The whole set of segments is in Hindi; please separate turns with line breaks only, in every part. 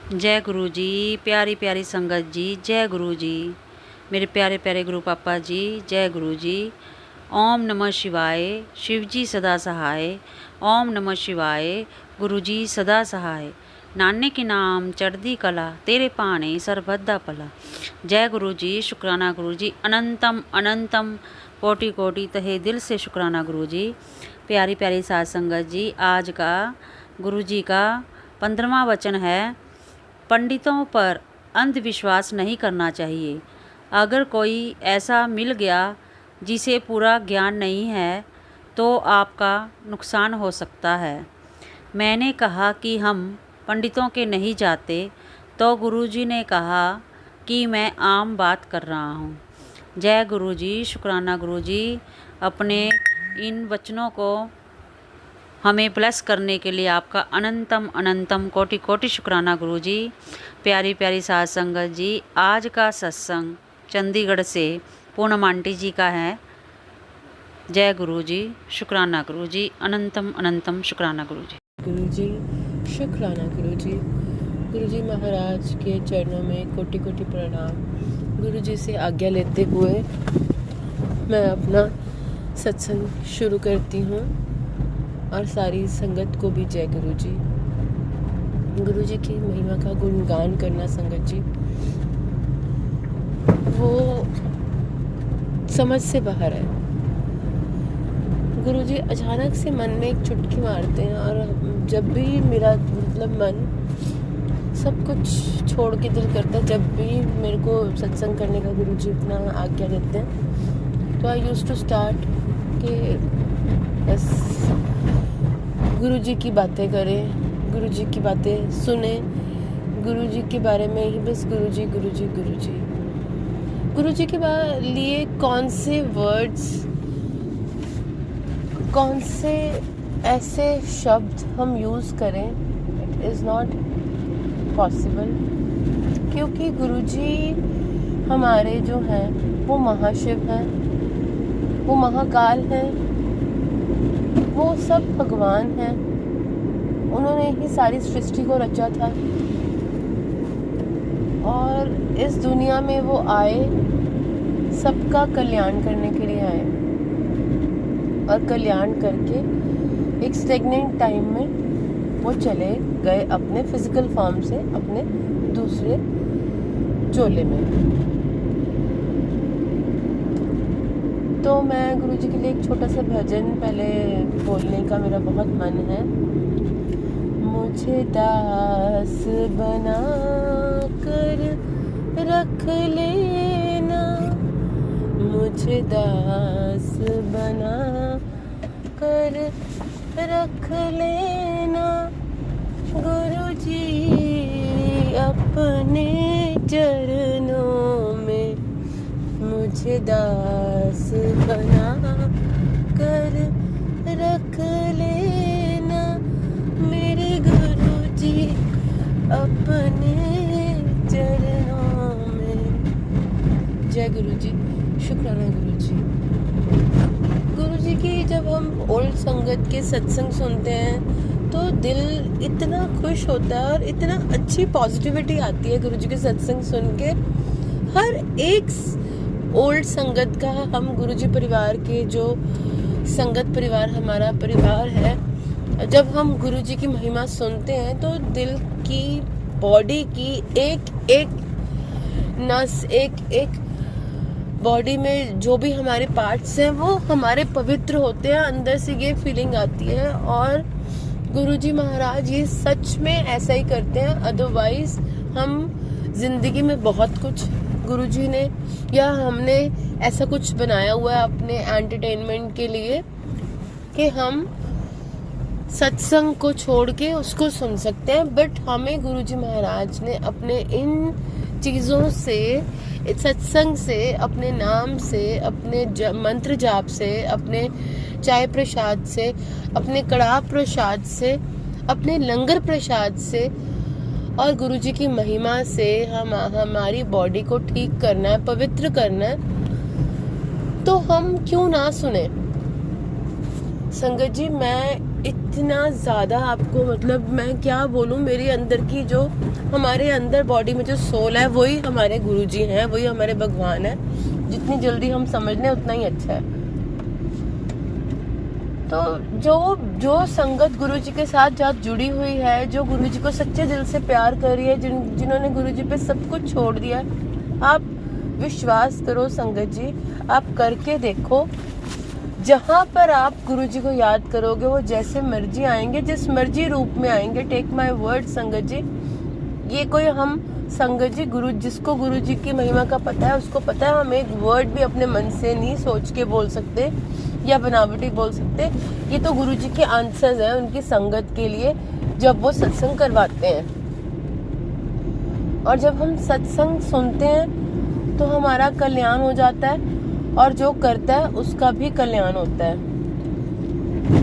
जय गुरु जी। प्यारी प्यारी संगत जी, जय गुरु जी। मेरे प्यारे प्यारे गुरु पापा जी, जय गुरु जी। ओम नमः शिवाय। शिव जी सदा सहाय। ओम नमः शिवाय। गुरु जी सदा सहाय। नाने के नाम चढ़दी कला, तेरे पाने सरबद्दा पला। जय गुरु जी। शुक्राना गुरु जी। अनंतम अनंतम कोटि कोटि तहे दिल से शुक्राना गुरु जी। प्यारी प्यारी साध संगत जी, आज का गुरु जी का 15वां वचन है, पंडितों पर अंधविश्वास नहीं करना चाहिए। अगर कोई ऐसा मिल गया जिसे पूरा ज्ञान नहीं है तो आपका नुकसान हो सकता है। मैंने कहा कि हम पंडितों के नहीं जाते तो गुरुजी ने कहा कि मैं आम बात कर रहा हूँ। जय गुरु जी। शुक्राना गुरु जी, अपने इन वचनों को हमें प्लस करने के लिए आपका अनंतम अनंतम कोटि कोटि शुक्राना गुरु जी। प्यारी प्यारी साध संगत जी, आज का सत्संग चंडीगढ़ से पूनम आंटी जी का है। जय गुरु जी। शुक्राना गुरु जी। अनंतम अनंतम शुक्राना गुरु जी।
गुरु जी शुक्राना गुरु जी। गुरु जी महाराज के चरणों में कोटि कोटि प्रणाम। गुरु जी से आज्ञा लेते हुए मैं अपना सत्संग शुरू करती हूँ और सारी संगत को भी जय गुरु जी। गुरु जी की महिमा का गुणगान करना संगत जी, वो समझ से बाहर है। गुरु जी अचानक से मन में एक चुटकी मारते हैं और जब भी मेरा मन सब कुछ छोड़ के दिल करता है, जब भी मेरे को सत्संग करने का गुरु जी इतना आज्ञा देते हैं, तो आई यूज्ड टू स्टार्ट कि बस गुरु जी की बातें करें, गुरु जी की बातें सुने, गुरु जी के बारे में ही बस गुरु जी गुरु जी गुरु जी। गुरु जी के लिए कौन से वर्ड्स, कौन से ऐसे शब्द हम यूज़ करें, इट इज़ नॉट पॉसिबल, क्योंकि गुरुजी हमारे जो हैं वो महाशिव हैं, वो महाकाल हैं, वो सब भगवान हैं। उन्होंने ही सारी सृष्टि को रचा था और इस दुनिया में वो आए, सबका कल्याण करने के लिए आए और कल्याण करके एक स्टेगनेंट टाइम में वो चले गए अपने फिजिकल फॉर्म से अपने दूसरे चोले में। तो मैं गुरु जी के लिए एक छोटा सा भजन पहले बोलने का मेरा बहुत मन है। मुझे दास बना कर रख लेना, मुझे दास बना कर रख लेना, गुरु जी अपने चरणों में मुझे दास बना कर रख लेना, मेरे गुरु जी अपने चरणों में। जय गुरु जी। शुक्राना गुरु जी। गुरु जी की जब हम ओल्ड संगत के सत्संग सुनते हैं तो दिल इतना खुश होता है और इतना अच्छी पॉजिटिविटी आती है गुरु जी के सत्संग सुन के। हर एक ओल्ड संगत का, हम गुरु जी परिवार के जो संगत परिवार हमारा परिवार है, जब हम गुरु जी की महिमा सुनते हैं तो दिल की, बॉडी की एक एक नस, एक एक बॉडी में जो भी हमारे पार्ट्स हैं वो हमारे पवित्र होते हैं। अंदर से ये फीलिंग आती है और गुरुजी महाराज ये सच में ऐसा ही करते हैं। अदरवाइज हम जिंदगी में बहुत कुछ गुरुजी ने या हमने ऐसा कुछ बनाया हुआ है अपने एंटरटेनमेंट के लिए कि हम सत्संग को छोड़ के उसको सुन सकते हैं, बट हमें गुरुजी महाराज ने अपने इन चीज़ों से, सत्संग से, अपने नाम से, अपने मंत्र जाप से, अपने चाय प्रसाद से, अपने कड़ाह प्रसाद से, अपने लंगर प्रसाद से और गुरुजी की महिमा से हमारी बॉडी को ठीक करना है, पवित्र करना है। तो हम क्यों ना सुने। संगत जी, मैं इतना ज़्यादा आपको, मतलब मैं क्या बोलूँ, मेरे अंदर की जो, हमारे अंदर बॉडी में जो सोल है वही हमारे गुरुजी हैं, वही हमारे भगवान है। जितनी जल्दी हम समझ लें उतना ही अच्छा है। तो जो संगत गुरुजी के साथ जहाँ जुड़ी हुई है, जो गुरुजी को सच्चे दिल से प्यार कर रही है, जिन्होंने गुरुजी पे सब कुछ छोड़ दिया है, आप विश्वास करो संगत जी, आप करके देखो। जहाँ पर आप गुरुजी को याद करोगे, वो जैसे मर्जी आएंगे, जिस मर्जी रूप में आएंगे। टेक माय वर्ड संगत जी, ये कोई हम संगत जी, जिसको गुरुजी की महिमा का पता है उसको पता है, हम एक वर्ड भी अपने मन से नहीं सोच के बोल सकते या बनावटी बोल सकते। ये तो गुरुजी के आंसर्स हैं उनकी संगत के लिए, जब वो सत्संग करवाते हैं। और जब हम सत्संग सुनते हैं तो हमारा कल्याण हो जाता है, और जो करता है उसका भी कल्याण होता है।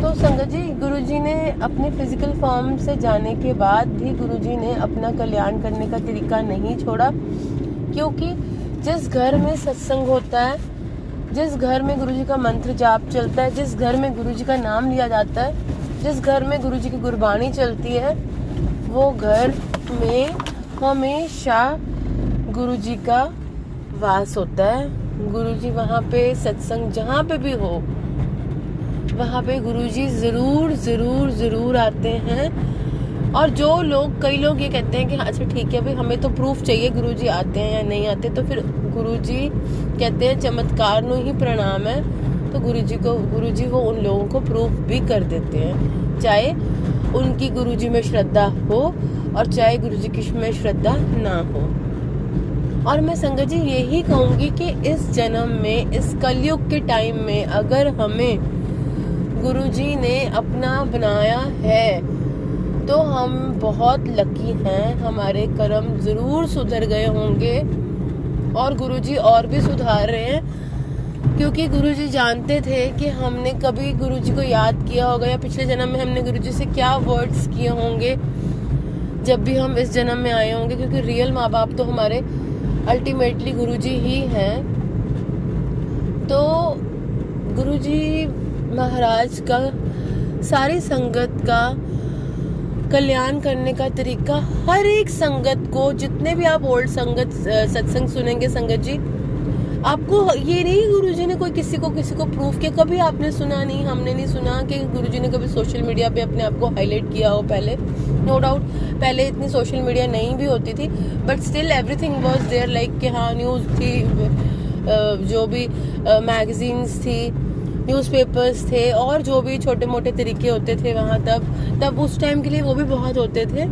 तो संगत जी, गुरुजी ने अपने फिजिकल फॉर्म से जाने के बाद भी गुरुजी ने अपना कल्याण करने का तरीका नहीं छोड़ा, क्योंकि जिस घर में सत्संग होता है, जिस घर में गुरुजी का मंत्र जाप चलता है, जिस घर में गुरुजी का नाम लिया जाता है, जिस घर में गुरुजी की गुरबानी चलती है, वो घर में हमेशा गुरुजी का वास होता है। गुरुजी वहाँ पे सत्संग जहाँ पे भी हो, वहाँ पे गुरुजी ज़रूर आते हैं। और जो लोग, कई लोग ये कहते हैं कि अच्छा ठीक है भाई, हमें तो प्रूफ चाहिए गुरुजी आते हैं या नहीं आते, तो फिर गुरुजी कहते हैं चमत्कार नु ही प्रणाम है। तो गुरुजी वो उन लोगों को प्रूफ भी कर देते हैं, चाहे उनकी गुरुजी में श्रद्धा हो और चाहे गुरुजी की में श्रद्धा ना हो। और मैं संगत जी यही कहूँगी कि इस जन्म में, इस कलयुग के टाइम में, अगर हमें गुरुजी ने अपना बनाया है तो हम बहुत लकी हैं। हमारे कर्म जरूर सुधर गए होंगे और गुरुजी और भी सुधार रहे हैं, क्योंकि गुरुजी जानते थे कि हमने कभी गुरुजी को याद किया होगा या पिछले जन्म में हमने गुरुजी से क्या वर्ड्स किए होंगे जब भी हम इस जन्म में आए होंगे, क्योंकि रियल माँ बाप तो हमारे अल्टीमेटली गुरुजी ही हैं। तो गुरुजी महाराज का, सारी संगत का कल्याण करने का तरीका, हर एक संगत को, जितने भी आप ओल्ड संगत सत्संग सुनेंगे संगत जी, आपको ये नहीं गुरुजी ने कोई किसी को प्रूफ किया, कभी आपने सुना नहीं, हमने नहीं सुना कि गुरुजी ने कभी सोशल मीडिया पे अपने आप को हाईलाइट किया हो। पहले नो डाउट पहले इतनी सोशल मीडिया नहीं भी होती थी, but still everything was there, like कि हाँ न्यूज़ थी, जो भी मैगजीन्स थी, न्यूज़पेपर्स थे, और जो भी छोटे मोटे तरीके होते थे वहाँ, तब उस टाइम के लिए वो भी बहुत होते थे।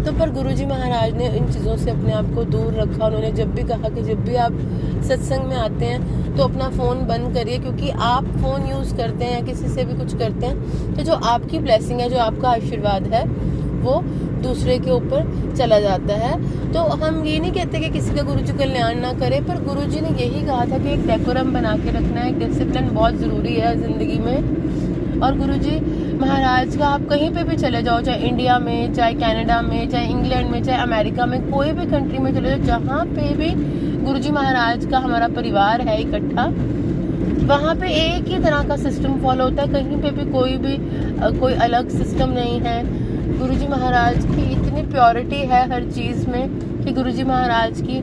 तो पर गुरुजी महाराज ने इन चीज़ों से अपने आप को दूर रखा। उन्होंने जब भी कहा कि जब भी आप सत्संग में आते हैं तो अपना फ़ोन बंद करिए, क्योंकि आप फ़ोन यूज़ करते हैं या किसी से भी कुछ करते हैं तो जो आपकी ब्लेसिंग है, जो आपका आशीर्वाद है, वो दूसरे के ऊपर चला जाता है। तो हम ये नहीं कहते कि किसी का गुरुजी कल्याण ना करे, पर गुरुजी ने यही कहा था कि एक डेकोरम बना के रखना है, एक डिसिप्लिन बहुत ज़रूरी है ज़िंदगी में। और गुरुजी महाराज का, आप कहीं पे भी चले जाओ, चाहे इंडिया में, चाहे कनाडा में, चाहे इंग्लैंड में, चाहे अमेरिका में, कोई भी कंट्री में चले जाओ, जहाँ पे भी गुरुजी महाराज का हमारा परिवार है इकट्ठा, वहाँ पे एक ही तरह का सिस्टम फॉलो होता है। कहीं पे भी कोई अलग सिस्टम नहीं है। गुरुजी महाराज की इतनी प्योरिटी है हर चीज़ में कि गुरुजी महाराज की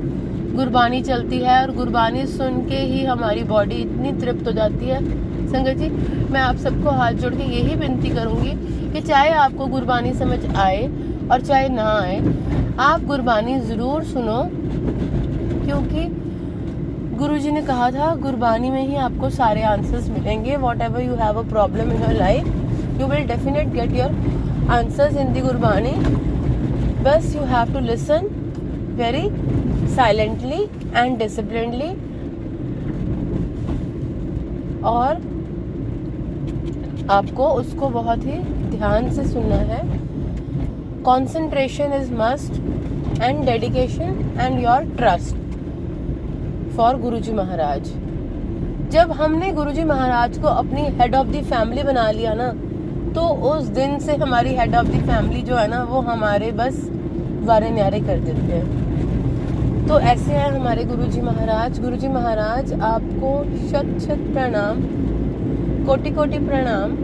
गुरबानी चलती है, और गुरबानी सुन के ही हमारी बॉडी इतनी तृप्त हो जाती है। संगत जी, मैं आप सबको हाथ जोड़ के यही विनती करूँगी कि चाहे आपको गुरबानी समझ आए और चाहे ना आए, आप गुरबानी ज़रूर सुनो, क्योंकि गुरुजी ने कहा था गुरबानी में ही आपको सारे आंसर्स मिलेंगे। Whatever you have a problem in your life, you will definite get your answers in the Gurbani. बस you have to listen very silently and disciplinely, और आपको उसको बहुत ही ध्यान से सुनना है। Concentration is must, and dedication and your trust for Guruji Maharaj. जब हमने गुरुजी महाराज को अपनी हेड ऑफ द फैमिली बना लिया ना, तो उस दिन से हमारी हेड ऑफ द फैमिली जो है ना, वो हमारे बस वारे न्यारे कर देते हैं। तो ऐसे हैं हमारे गुरुजी महाराज। गुरुजी महाराज आपको शत शत प्रणाम, कोटि कोटि प्रणाम।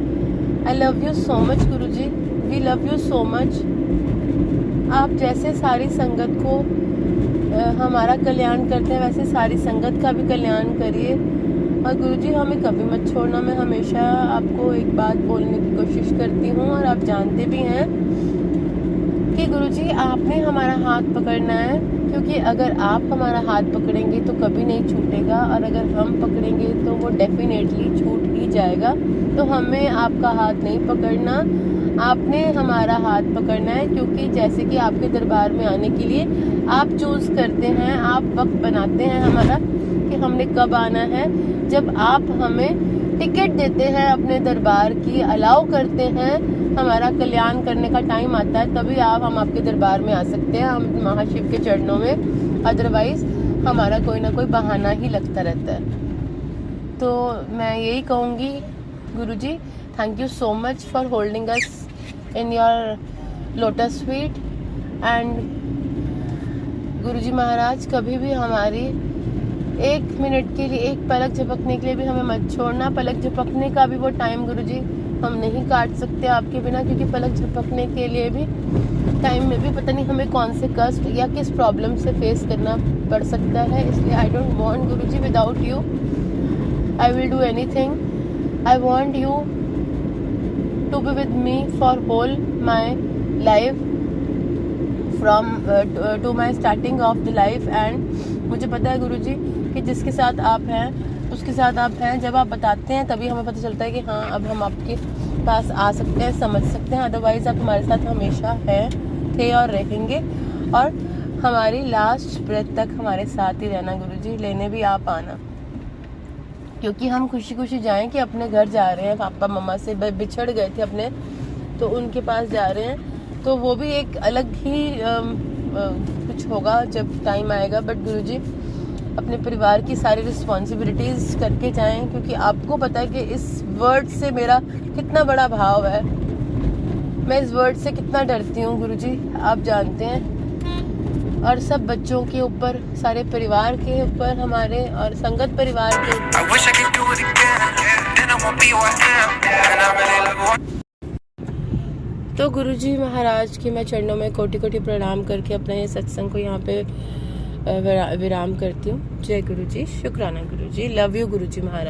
I love you so much Guruji, we love you so much. आप जैसे सारी संगत को हमारा कल्याण करते हैं, वैसे सारी संगत का भी कल्याण करिए। और गुरुजी हमें कभी मत छोड़ना। मैं हमेशा आपको एक बात बोलने की कोशिश करती हूँ और आप जानते भी हैं कि गुरुजी आपने हमारा हाथ पकड़ना है, क्योंकि अगर आप हमारा हाथ पकड़ेंगे तो कभी नहीं छूटेगा, और अगर हम पकड़ेंगे तो वो डेफिनेटली छूट ही जाएगा। तो हमें आपका हाथ नहीं पकड़ना, आपने हमारा हाथ पकड़ना है, क्योंकि जैसे कि आपके दरबार में आने के लिए आप चूज़ करते हैं, आप वक्त बनाते हैं हमारा कि हमने कब आना है। जब आप हमें टिकट देते हैं अपने दरबार की, अलाउ करते हैं, हमारा कल्याण करने का टाइम आता है, तभी हम आपके दरबार में आ सकते हैं, हम महाशिव के चरणों में। अदरवाइज हमारा कोई ना कोई बहाना ही लगता रहता है। तो मैं यही कहूँगी Guruji, thank you so much for holding us in your lotus feet. And Guruji Maharaj कभी भी हमारी एक मिनट के लिए, एक पलक झपकने के लिए भी हमें मत छोड़ना। पलक झपकने का भी वो टाइम गुरुजी हम नहीं काट सकते आपके बिना, क्योंकि पलक झपकने के लिए भी टाइम में भी पता नहीं हमें कौन से कष्ट या किस प्रॉब्लम से फेस करना पड़ सकता है। इसलिए I don't want Guruji without you I will do anything. I want you to be with me for whole my life, from to my starting of the life. And मुझे पता है गुरुजी कि जिसके साथ आप हैं उसके साथ आप हैं। जब आप बताते हैं तभी हमें पता चलता है कि हाँ अब हम आपके पास आ सकते हैं, समझ सकते हैं। अदरवाइज आप हमारे साथ हमेशा हैं, थे और रहेंगे, और हमारी लास्ट ब्रेथ तक हमारे साथ ही रहना गुरुजी। लेने भी आप आना, क्योंकि हम खुशी खुशी जाएं कि अपने घर जा रहे हैं, पापा मम्मा से बिछड़ गए थे अपने, तो उनके पास जा रहे हैं। तो वो भी एक अलग ही कुछ होगा जब टाइम आएगा। बट गुरुजी अपने परिवार की सारी रिस्पॉन्सिबिलिटीज़ करके जाएं, क्योंकि आपको पता है कि इस वर्ड से मेरा कितना बड़ा भाव है। मैं इस वर्ड से कितना डरती हूँ गुरुजी, आप जानते हैं। और सब बच्चों के ऊपर, सारे परिवार के ऊपर, हमारे और संगत परिवार के तो गुरुजी महाराज की मैं चरणों में कोटि कोटि प्रणाम करके अपने ये सत्संग को यहाँ पे विराम करती हूँ। जय गुरुजी, शुक्राना गुरुजी, लव यू गुरुजी महाराज।